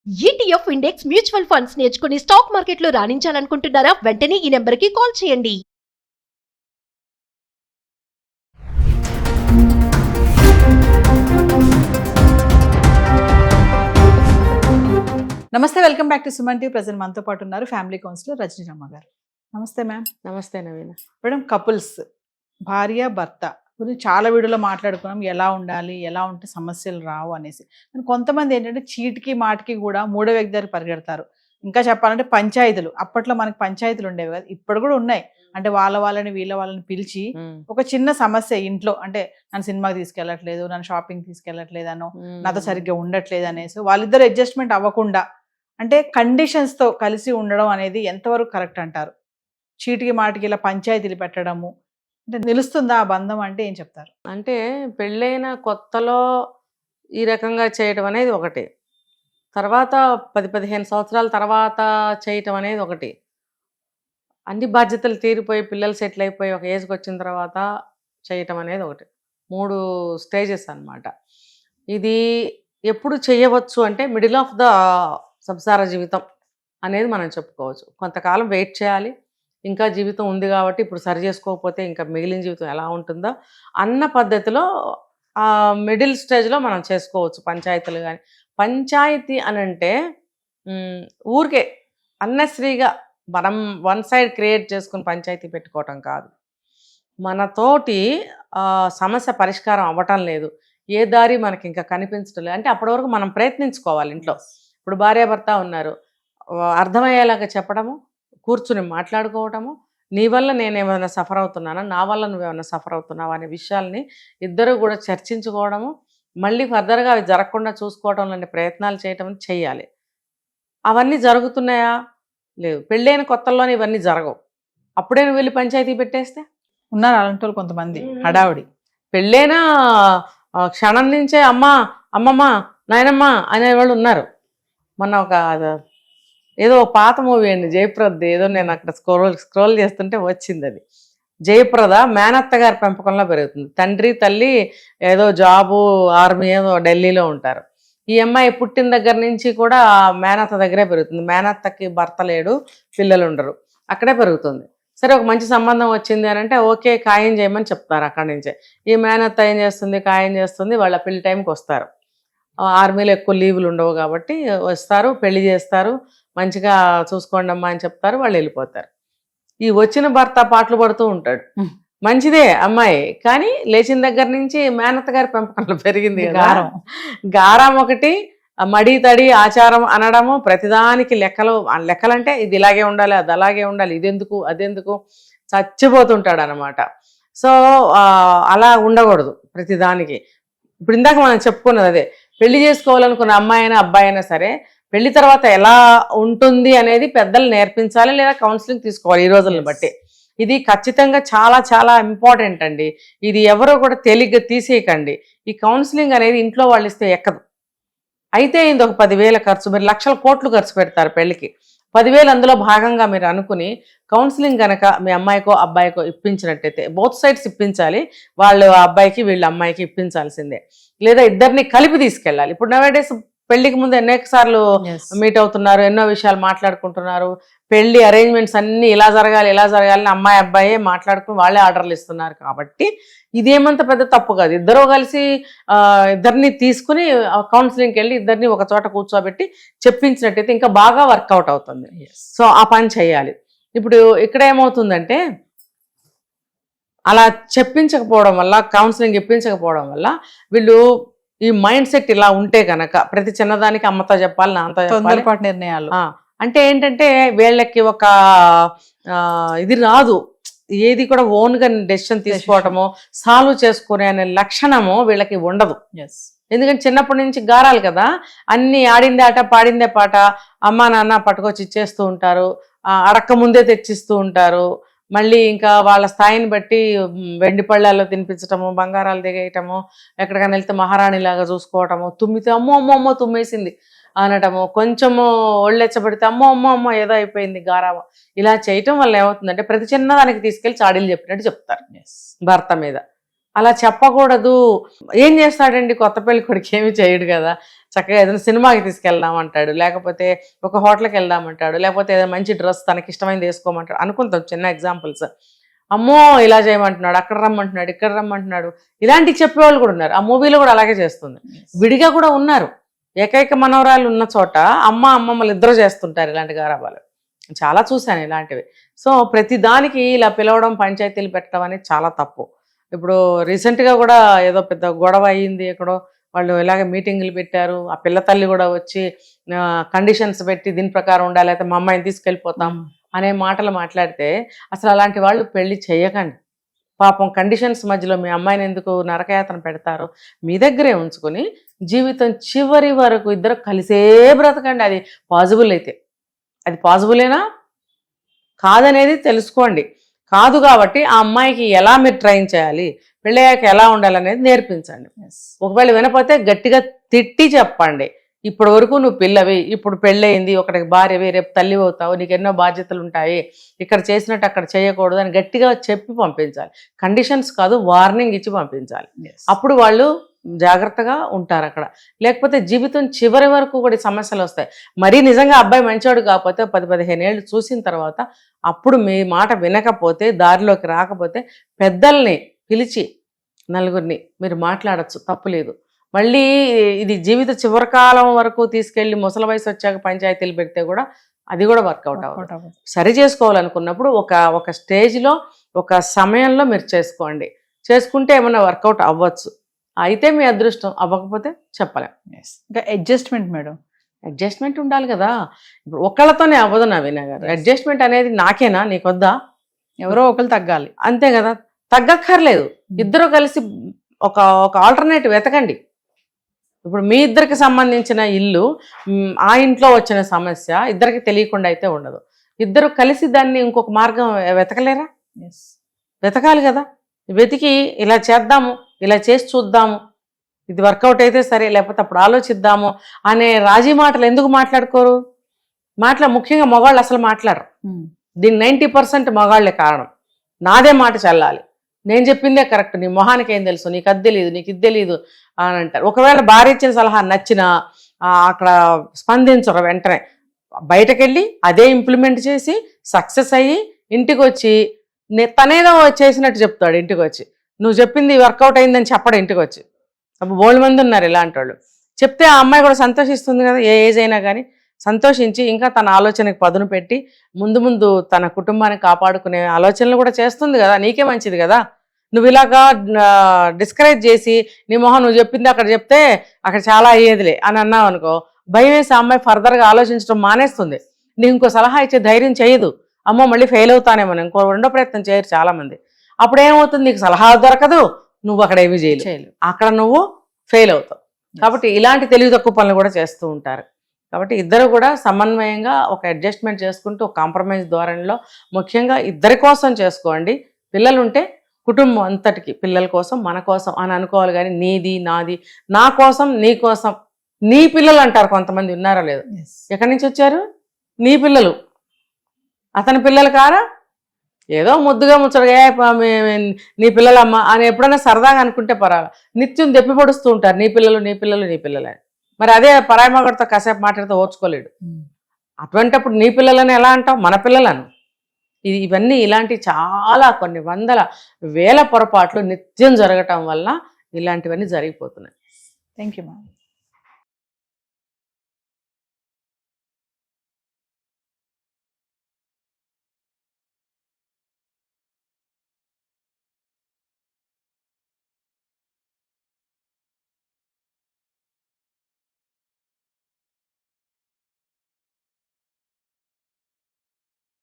ETF index mutual funds నేర్చుకుని stock మార్కెట్లో రాణించాలనుకుంటున్నారా? వెంటనే ఈ నెంబర్కి కాల్ చేయండి. నమస్తే, welcome back to Suman TV. Present మనతో పాటు ఉన్నారు ఫ్యామిలీ కౌన్సిలర్ రజనీరమ్మ గారు. నమస్తే మ్యామ్. నమస్తే నవీన. మేడం, కపుల్స్ భార్య భర్త గురించి చాలా వీడియోలో మాట్లాడుకున్నాం, ఎలా ఉండాలి, ఎలా ఉంటే సమస్యలు రావు అనేసి. కానీ కొంతమంది ఏంటంటే చీటికి మాటికి కూడా మూడో వ్యక్తి దగ్గర పరిగెడతారు. ఇంకా చెప్పాలంటే పంచాయతీలు, అప్పట్లో మనకి పంచాయతీలు ఉండేవి కదా, ఇప్పుడు కూడా ఉన్నాయి. అంటే వాళ్ళని వీళ్ళ వాళ్ళని పిలిచి ఒక చిన్న సమస్య ఇంట్లో, అంటే నన్ను సినిమాకి తీసుకెళ్ళట్లేదు, నన్ను షాపింగ్ తీసుకెళ్ళట్లేదు అనో, నాతో సరిగ్గా ఉండట్లేదు అనేసి వాళ్ళిద్దరు అడ్జస్ట్మెంట్ అవ్వకుండా, అంటే కండిషన్స్ తో కలిసి ఉండడం అనేది ఎంతవరకు కరెక్ట్ అంటారు? చీటికి మాటికి ఇలా పంచాయతీలు పెట్టడము అంటే నిలుస్తుందా ఆ బంధం అంటే ఏం చెప్తారు? అంటే పెళ్ళైన కొత్తలో ఈ రకంగా చేయటం అనేది ఒకటి, తర్వాత 10-15 సంవత్సరాల తర్వాత చేయటం అనేది ఒకటి, అన్ని బాధ్యతలు తీరిపోయి పిల్లలు సెటిల్ అయిపోయి ఒక ఏజ్కి వచ్చిన తర్వాత చేయటం అనేది ఒకటి. 3 స్టేజెస్ అన్నమాట. ఇది ఎప్పుడు చేయవచ్చు అంటే మిడిల్ ఆఫ్ ద సంసార జీవితం అనేది మనం చెప్పుకోవచ్చు. కొంతకాలం వెయిట్ చేయాలి, ఇంకా జీవితం ఉంది కాబట్టి ఇప్పుడు సరి చేసుకోకపోతే ఇంకా మిగిలిన జీవితం ఎలా ఉంటుందో అన్న పద్ధతిలో మిడిల్ స్టేజ్లో మనం చేసుకోవచ్చు పంచాయతీలు. కానీ పంచాయతీ అని అంటే ఊరికే అన్నెసరీగా మనం వన్ సైడ్ క్రియేట్ చేసుకుని పంచాయతీ పెట్టుకోవటం కాదు. మనతోటి సమస్య పరిష్కారం అవ్వటం లేదు, ఏ దారి మనకి ఇంకా కనిపించడం లేదు అంటే అప్పటి వరకు మనం ప్రయత్నించుకోవాలి. ఇంట్లో ఇప్పుడు భార్యాభర్త ఉన్నారు, అర్థమయ్యేలాగా చెప్పడము, కూర్చుని మాట్లాడుకోవటము, నీ వల్ల నేనేమైనా సఫర్ అవుతున్నానా, నా వల్ల నువ్వేమైనా సఫర్ అవుతున్నావా అనే విషయాల్ని ఇద్దరు కూడా చర్చించుకోవడము, మళ్ళీ ఫర్దర్గా అవి జరగకుండా చూసుకోవడం లాంటి ప్రయత్నాలు చేయటం చెయ్యాలి. అవన్నీ జరుగుతున్నాయా? లేదు. పెళ్ళైన కొత్తల్లోనే ఇవన్నీ జరగవు. అప్పుడే నువ్వు వెళ్ళి పంచాయతీ పెట్టేస్తే ఉన్నారు అలాంటి వాళ్ళు కొంతమంది హడావుడి. పెళ్ళైన క్షణం నుంచే అమ్మా, అమ్మమ్మ, నాయనమ్మ అనేవాళ్ళు ఉన్నారు. మొన్న ఒక ఏదో పాత మూవీ అండి, జయప్రద, ఏదో నేను అక్కడ స్క్రోల్ చేస్తుంటే వచ్చింది అది. జయప్రద మేనత్త గారి పెంపకంలో పెరుగుతుంది. తండ్రి తల్లి ఏదో జాబు, ఆర్మీ ఏదో ఢిల్లీలో ఉంటారు. ఈ అమ్మాయి పుట్టిన దగ్గర నుంచి కూడా మేనత్త దగ్గరే పెరుగుతుంది. మేనత్తకి భర్త లేడు, పిల్లలు ఉండరు, అక్కడే పెరుగుతుంది. సరే, ఒక మంచి సంబంధం వచ్చింది అని అంటే ఓకే ఖాయం చేయమని చెప్తారు. అక్కడి నుంచే ఈ మేనత్త ఏం చేస్తుంది, ఖాయం చేస్తుంది, వాళ్ళ పెళ్లి టైంకి వస్తారు. ఆర్మీలో ఎక్కువ లీవులు ఉండవు కాబట్టి వస్తారు, పెళ్లి చేస్తారు, మంచిగా చూసుకోండి అమ్మా అని చెప్తారు, వాళ్ళు వెళ్ళిపోతారు. ఈ వచ్చిన భర్త పాటలు పడుతూ ఉంటాడు. మంచిదే అమ్మాయి, కానీ లేచిన దగ్గర నుంచి మేనత్త గారి పెంపకంలో పెరిగింది గారం ఒకటి, మడి తడి ఆచారం అనడము, ప్రతిదానికి లెక్కలంటే ఇది ఇలాగే ఉండాలి, అది అలాగే ఉండాలి, ఇదెందుకు అదెందుకు, చచ్చిపోతుంటాడు అనమాట. సో అలా ఉండకూడదు ప్రతిదానికి. ఇప్పుడు ఇందాక మనం చెప్పుకున్నది అదే, పెళ్లి చేసుకోవాలనుకున్న అమ్మాయి అయినా అబ్బాయి అయినా సరే పెళ్లి తర్వాత ఎలా ఉంటుంది అనేది పెద్దలు నేర్పించాలి, లేదా కౌన్సిలింగ్ తీసుకోవాలి ఈ రోజులను బట్టి. ఇది ఖచ్చితంగా చాలా చాలా ఇంపార్టెంట్ అండి. ఇది ఎవరో కూడా తేలిగ్గా తీసేయకండి. ఈ కౌన్సిలింగ్ అనేది ఇంట్లో వాళ్ళు ఇస్తే ఎక్కదు. అయితే ఇది ఒక 10,000 ఖర్చు, మీరు లక్షల కోట్లు ఖర్చు పెడతారు పెళ్లికి. 10,000 అందులో భాగంగా మీరు అనుకుని కౌన్సిలింగ్ కనుక మీ అమ్మాయికో అబ్బాయికో ఇప్పించినట్టయితే, బోత్ సైడ్స్ ఇప్పించాలి, వాళ్ళు అబ్బాయికి వీళ్ళ అమ్మాయికి ఇప్పించాల్సిందే, లేదా ఇద్దరిని కలిపి తీసుకెళ్ళాలి. ఇప్పుడు నవేడేస్ పెళ్లికి ముందు అనేక సార్లు మీట్ అవుతున్నారు, ఎన్నో విషయాలు మాట్లాడుకుంటున్నారు, పెళ్లి అరేంజ్మెంట్స్ అన్ని ఇలా జరగాలి ఇలా జరగాలని అమ్మాయి అబ్బాయే మాట్లాడుకుని వాళ్ళే ఆర్డర్లు ఇస్తున్నారు. కాబట్టి ఇదేమంత పెద్ద తప్పు కాదు. ఇద్దరు కలిసి ఇద్దరిని తీసుకుని కౌన్సిలింగ్కి వెళ్ళి ఇద్దరిని ఒక చోట కూర్చోబెట్టి చెప్పించినట్టయితే ఇంకా బాగా వర్కౌట్ అవుతుంది. సో ఆ పని చేయాలి. ఇప్పుడు ఇక్కడ ఏమవుతుందంటే, అలా చెప్పించకపోవడం వల్ల, కౌన్సిలింగ్ ఇప్పించకపోవడం వల్ల వీళ్ళు ఈ మైండ్ సెట్ ఇలా ఉంటే కనుక ప్రతి చిన్నదానికి అమ్మతో చెప్పాలి, నాన్నతో చెప్పాలి, నిర్ణయాలు అంటే ఏంటంటే వీళ్ళకి ఒక ఇది రాదు, ఏది కూడా ఓన్గా డెసిషన్ తీసుకోవటము, సాల్వ్ చేసుకునే అనే లక్షణము వీళ్ళకి ఉండదు. ఎందుకంటే చిన్నప్పటి నుంచి గారాలు కదా, అన్ని ఆడిందే ఆట పాడిందే పాట, అమ్మా నాన్న పట్టుకొచ్చి ఇచ్చేస్తూ ఉంటారు, అడక్క ముందే తెచ్చిస్తూ ఉంటారు. మళ్ళీ ఇంకా వాళ్ళ స్థాయిని బట్టి వెండి పళ్ళాల్లో తినిపించటము, బంగారాలు దిగేయటము, ఎక్కడికైనా వెళ్తే మహారాణిలాగా చూసుకోవటము, తుమ్మితే అమ్మో అమ్మో అమ్మో తుమ్మేసింది అనటము, కొంచెము ఒళ్ళెచ్చబడితే అమ్మో అమ్మో అమ్మో ఏదో అయిపోయింది గారాము. ఇలా చేయటం వల్ల ఏమవుతుందంటే ప్రతి చిన్నదానికి తీసుకెళ్ళి చాడీలు చెప్పినట్టు చెప్తారు భర్త మీద. అలా చెప్పకూడదు. ఏం చేస్తాడండి కొత్త పెళ్లి కొడుకు? ఏమి చేయడు కదా. చక్కగా ఏదైనా సినిమాకి తీసుకెళ్దామంటాడు, లేకపోతే ఒక హోటల్కి వెళ్దామంటాడు, లేకపోతే ఏదైనా మంచి డ్రెస్ తనకి ఇష్టమైనది వేసుకోమంటాడు అనుకుంటాం. చిన్న ఎగ్జాంపుల్స్. అమ్మో ఇలా చేయమంటున్నాడు, అక్కడ రమ్మంటున్నాడు, ఇక్కడ రమ్మంటున్నాడు, ఇలాంటివి చెప్పేవాళ్ళు కూడా ఉన్నారు. ఆ మూవీలో కూడా అలాగే చేస్తుంది. విడిగా కూడా ఉన్నారు. ఏకైక మనవరాలు ఉన్న చోట అమ్మమ్మలు ఇద్దరు చేస్తుంటారు ఇలాంటి గారాబాలు. చాలా చూశాను ఇలాంటివి. సో ప్రతి దానికి ఇలా పిలవడం, పంచాయతీలు పెట్టడం అనేది చాలా తప్పు. ఇప్పుడు రీసెంట్గా కూడా ఏదో పెద్ద గొడవ అయ్యింది ఎక్కడో, వాళ్ళు ఇలాగ మీటింగులు పెట్టారు. ఆ పిల్ల తల్లి కూడా వచ్చి కండిషన్స్ పెట్టి దీని ప్రకారం ఉండాలి, అయితే మా అమ్మాయిని తీసుకెళ్ళిపోతాం అనే మాటలు మాట్లాడితే అసలు అలాంటి వాళ్ళు పెళ్లి చేయకండి. పాపం కండిషన్స్ మధ్యలో మీ అమ్మాయిని ఎందుకు నరకయాతన పెడతారు? మీ దగ్గరే ఉంచుకొని జీవితం చివరి వరకు ఇద్దరు కలిసే బ్రతకండి. అది పాజిబుల్ అయితే. అది పాజిబులేనా కాదనేది తెలుసుకోండి. కాదు కాబట్టి ఆ అమ్మాయికి ఎలా మీరు ట్రైన్ చేయాలి, పెళ్ళయ్యాక ఎలా ఉండాలనేది నేర్పించండి. ఒకవేళ వినపోతే గట్టిగా తిట్టి చెప్పండి. ఇప్పటి వరకు నువ్వు పిల్లవి, ఇప్పుడు పెళ్ళయింది, ఒకటికి భార్యవి, రేపు తల్లి అవుతావు, నీకు ఎన్నో బాధ్యతలు ఉంటాయి, ఇక్కడ చేసినట్టు అక్కడ చేయకూడదు అని గట్టిగా చెప్పి పంపించాలి. కండిషన్స్ కాదు, వార్నింగ్ ఇచ్చి పంపించాలి. అప్పుడు వాళ్ళు జాగ్రత్తగా ఉంటారు అక్కడ. లేకపోతే జీవితం చివరి వరకు కూడా సమస్యలు వస్తాయి. మరీ నిజంగా అబ్బాయి మంచివాడు కాకపోతే 10-15 ఏళ్ళు చూసిన తర్వాత అప్పుడు మీ మాట వినకపోతే, దారిలోకి రాకపోతే పెద్దల్ని పిలిచి నలుగురిని మీరు మాట్లాడచ్చు, తప్పులేదు. మళ్ళీ ఇది జీవిత చివరికాలం వరకు తీసుకెళ్ళి ముసలి వయసు వచ్చాక పంచాయతీలు పెడితే కూడా అది కూడా వర్కౌట్ అవ్వదు. సరి చేసుకోవాలనుకున్నప్పుడు ఒక స్టేజ్లో, ఒక సమయంలో మీరు చేసుకోండి. చేసుకుంటే ఏమన్నా వర్కౌట్ అవ్వచ్చు. అయితే మీ అదృష్టం, అవ్వకపోతే చెప్పలేం. ఇంకా అడ్జస్ట్మెంట్ మేడం, అడ్జస్ట్మెంట్ ఉండాలి కదా. ఇప్పుడు ఒకళ్ళతోనే అవ్వదు నవీన గారు. అడ్జస్ట్మెంట్ అనేది నాకేనా, నీకొద్దా? ఎవరో ఒకరు తగ్గాలి, అంతే కదా. తగ్గక్కర్లేదు. ఇద్దరు కలిసి ఒక ఆల్టర్నేటివ్ వెతకండి. ఇప్పుడు మీ ఇద్దరికి సంబంధించిన ఇల్లు, ఆ ఇంట్లో వచ్చిన సమస్య ఇద్దరికి తెలియకుండా అయితే ఉండదు. ఇద్దరు కలిసి దాన్ని ఇంకొక మార్గం వెతకలేరా? వెతకాలి కదా. వెతికి ఇలా చేద్దాము, ఇలా చేసి చూద్దాము, ఇది వర్కౌట్ అయితే సరే, లేకపోతే అప్పుడు ఆలోచిద్దాము అనే రాజీ మాటలు ఎందుకు మాట్లాడుకోరు? ముఖ్యంగా మగవాళ్ళు అసలు మాట్లాడరు. దీనికి 90% మగవాళ్లే కారణం. నాదే మాట చల్లాలి, నేను చెప్పిందే కరెక్ట్, నీ మొహానికి ఏం తెలుసు, నీకు అది తెలియదు, నీకు ఇది తెలియదు అని అంటారు. ఒకవేళ భార్య ఇచ్చిన సలహా నచ్చినా అక్కడ స్పందించరు. వెంటనే బయటకెళ్ళి అదే ఇంప్లిమెంట్ చేసి సక్సెస్ అయ్యి ఇంటికి వచ్చి తనేదో చేసినట్టు చెప్తాడు. ఇంటికి వచ్చి నువ్వు చెప్పింది వర్కౌట్ అయిందని చెప్పడం. ఇంటికి వచ్చి అప్పుడు బోల్డ్ మంది ఉన్నారు ఇలాంటి వాళ్ళు. చెప్తే ఆ అమ్మాయి కూడా సంతోషిస్తుంది కదా, ఏ ఏజ్ అయినా కానీ సంతోషించి ఇంకా తన ఆలోచనకి పదును పెట్టి ముందు తన కుటుంబాన్ని కాపాడుకునే ఆలోచనలు కూడా చేస్తుంది కదా. నీకే మంచిది కదా. నువ్వు ఇలాగా డిస్కరేజ్ చేసి నీ మొహం నువ్వు చెప్పింది అక్కడ చెప్తే అక్కడ చాలా అయ్యేదిలే అని అన్నావు అనుకో, భయం వేసి ఆ అమ్మాయి ఫర్దర్గా ఆలోచించడం మానేస్తుంది. నీకు ఇంకో సలహా ఇచ్చే ధైర్యం చేయదు. అమ్మో మళ్ళీ ఫెయిల్ అవుతానేమో, ఇంకో రెండో ప్రయత్నం చేయరు చాలామంది. అప్పుడు ఏమవుతుంది, నీకు సలహా దొరకదు, నువ్వు అక్కడ ఏమీ చేయలేవు, అక్కడ నువ్వు ఫెయిల్ అవుతావు. కాబట్టి ఇలాంటి తెలివి తక్కువ పనులు కూడా చేస్తూ ఉంటారు. కాబట్టి ఇద్దరు కూడా సమన్వయంగా ఒక అడ్జస్ట్మెంట్ చేసుకుంటూ ఒక కాంప్రమైజ్ ధోరణిలో ముఖ్యంగా ఇద్దరి కోసం చేసుకోండి. పిల్లలు ఉంటే కుటుంబం అంతటికి పిల్లల కోసం, మన కోసం అని అనుకోవాలి. కానీ నీది నాది, నా కోసం నీ కోసం, నీ పిల్లలు అంటారు కొంతమంది, ఉన్నారా లేదు? ఎక్కడి నుంచి వచ్చారు? నీ పిల్లలు, అతని పిల్లలు కారా? ఏదో ముద్దుగా ముచ్చటగా నీ పిల్లలమ్మ అని ఎప్పుడైనా సరదాగా అనుకుంటే పర్వాలేదు. నిత్యం దెప్పి పొడుస్తూ ఉంటారు, నీ పిల్లలు నీ పిల్లలు నీ పిల్లలు అని. మరి అదే పరాయి మగడితో కాసేపు మాట్లాడితే ఓర్చుకోలేడు. అటువంటిప్పుడు నీ పిల్లలని ఎలా అంటావు? మన పిల్లలను. ఇవన్నీ ఇలాంటి చాలా కొన్ని వందల వేల పొరపాట్లు నిత్యం జరగటం వల్ల ఇలాంటివన్నీ జరిగిపోతున్నాయి. Thank you ma'am.